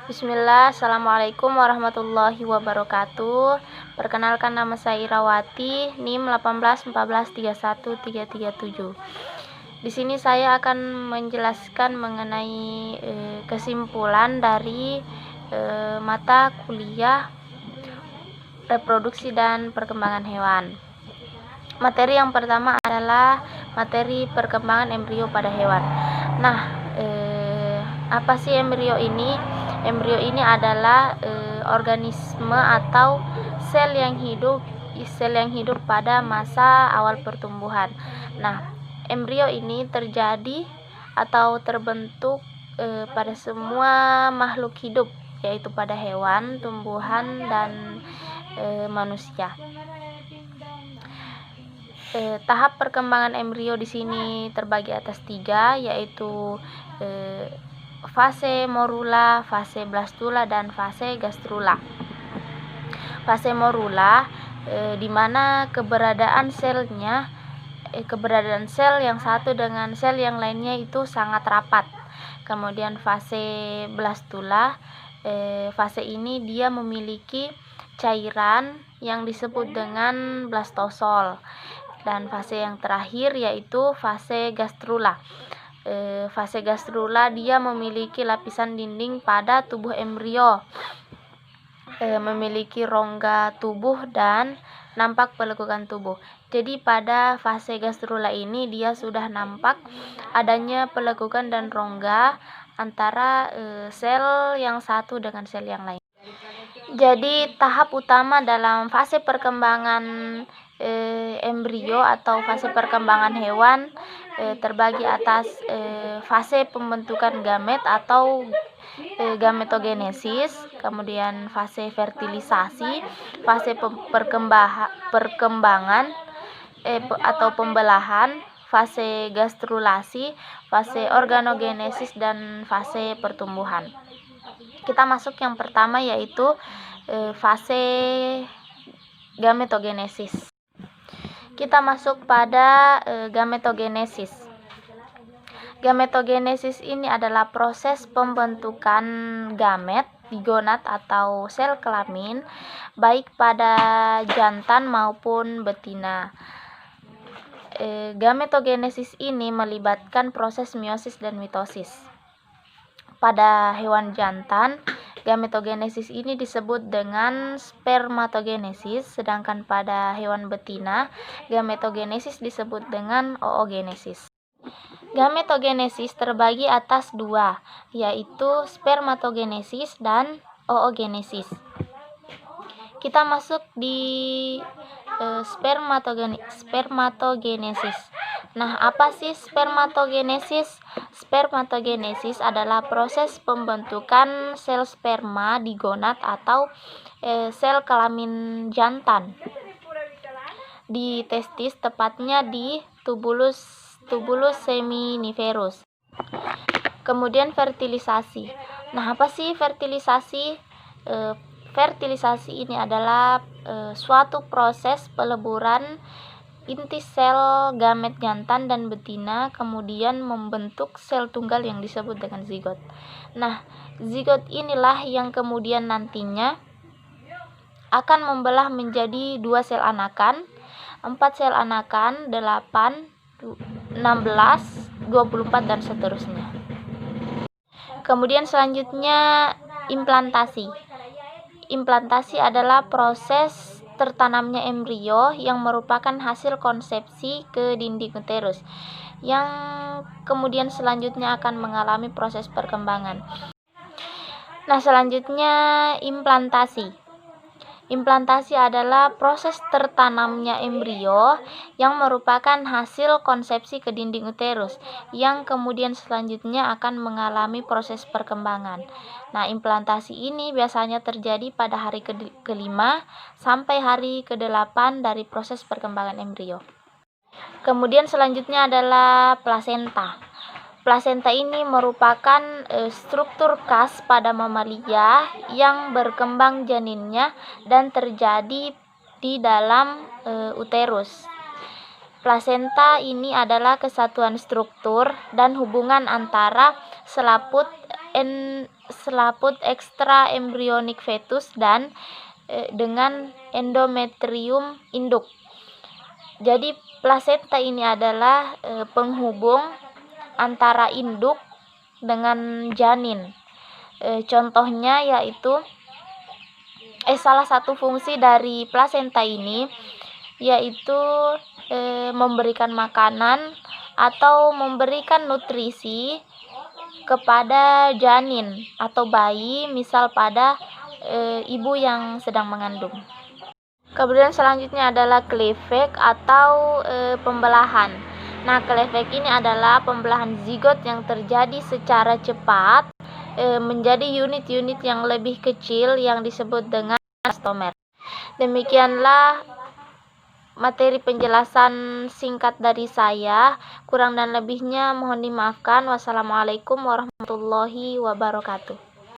Bismillah, Assalamualaikum warahmatullahi wabarakatuh. Perkenalkan, nama saya Irawati, NIM 1814313337. Di sini saya akan menjelaskan mengenai kesimpulan dari mata kuliah reproduksi dan perkembangan hewan. Materi yang pertama adalah materi perkembangan embrio pada hewan. Nah, apa sih embrio ini? Embrio ini adalah organisme atau sel yang hidup pada masa awal pertumbuhan. Nah, embrio ini terjadi atau terbentuk pada semua makhluk hidup, yaitu pada hewan, tumbuhan, dan manusia. Tahap perkembangan embrio di sini terbagi atas 3, yaitu fase morula, fase blastula, dan fase gastrula. Fase morula di mana keberadaan sel yang satu dengan sel yang lainnya itu sangat rapat. Kemudian fase blastula, fase ini dia memiliki cairan yang disebut dengan blastosol. Dan fase yang terakhir yaitu fase gastrula. Fase gastrula dia memiliki lapisan dinding pada tubuh embrio, memiliki rongga tubuh dan nampak pelekukan tubuh. Jadi pada fase gastrula ini dia sudah nampak adanya pelekukan dan rongga antara sel yang satu dengan sel yang lain. Jadi tahap utama dalam fase perkembangan embrio atau fase perkembangan hewan terbagi atas fase pembentukan gamet atau gametogenesis, kemudian fase fertilisasi, fase perkembangan atau pembelahan, fase gastrulasi, fase organogenesis, dan fase pertumbuhan. Kita masuk yang pertama, yaitu fase gametogenesis. Kita masuk pada gametogenesis. Gametogenesis ini adalah proses pembentukan gamet di gonad atau sel kelamin, baik pada jantan maupun betina. Gametogenesis ini melibatkan proses meiosis dan mitosis. Pada hewan jantan, gametogenesis ini disebut dengan spermatogenesis, sedangkan pada hewan betina, gametogenesis disebut dengan oogenesis. Gametogenesis terbagi atas 2, yaitu spermatogenesis dan oogenesis. Kita masuk di spermatogenesis. Nah, apa sih spermatogenesis? Spermatogenesis adalah proses pembentukan sel sperma di gonad atau sel kelamin jantan di testis, tepatnya di tubulus seminiferus. Kemudian fertilisasi. Nah, apa sih fertilisasi? Fertilisasi ini adalah suatu proses peleburan inti sel gamet jantan dan betina kemudian membentuk sel tunggal yang disebut dengan zigot. Nah, zigot inilah yang kemudian nantinya akan membelah menjadi 2 sel anakan, 4 sel anakan, 8, 16, 24, dan seterusnya. Kemudian selanjutnya implantasi. Implantasi adalah proses tertanamnya embrio yang merupakan hasil konsepsi ke dinding uterus, yang kemudian selanjutnya akan mengalami proses perkembangan. Nah, selanjutnya implantasi. Implantasi adalah proses tertanamnya embrio yang merupakan hasil konsepsi ke dinding uterus, yang kemudian selanjutnya akan mengalami proses perkembangan. Nah, implantasi ini biasanya terjadi pada hari ke-5 sampai hari ke-8 dari proses perkembangan embrio. Kemudian selanjutnya adalah plasenta. Plasenta ini merupakan struktur khas pada mamalia yang berkembang janinnya dan terjadi di dalam uterus. Plasenta ini adalah kesatuan struktur dan hubungan antara selaput selaput ekstra embryonik fetus dan dengan endometrium induk. Jadi plasenta ini adalah penghubung antara induk dengan janin. Contohnya yaitu salah satu fungsi dari plasenta ini yaitu memberikan makanan atau memberikan nutrisi kepada janin atau bayi, misal pada ibu yang sedang mengandung. Kemudian selanjutnya adalah cleavage atau pembelahan. Nah, cleavage ini adalah pembelahan zigot yang terjadi secara cepat menjadi unit-unit yang lebih kecil yang disebut dengan elastomer. Demikianlah materi penjelasan singkat dari saya. Kurang dan lebihnya mohon dimaafkan. Wassalamualaikum warahmatullahi wabarakatuh.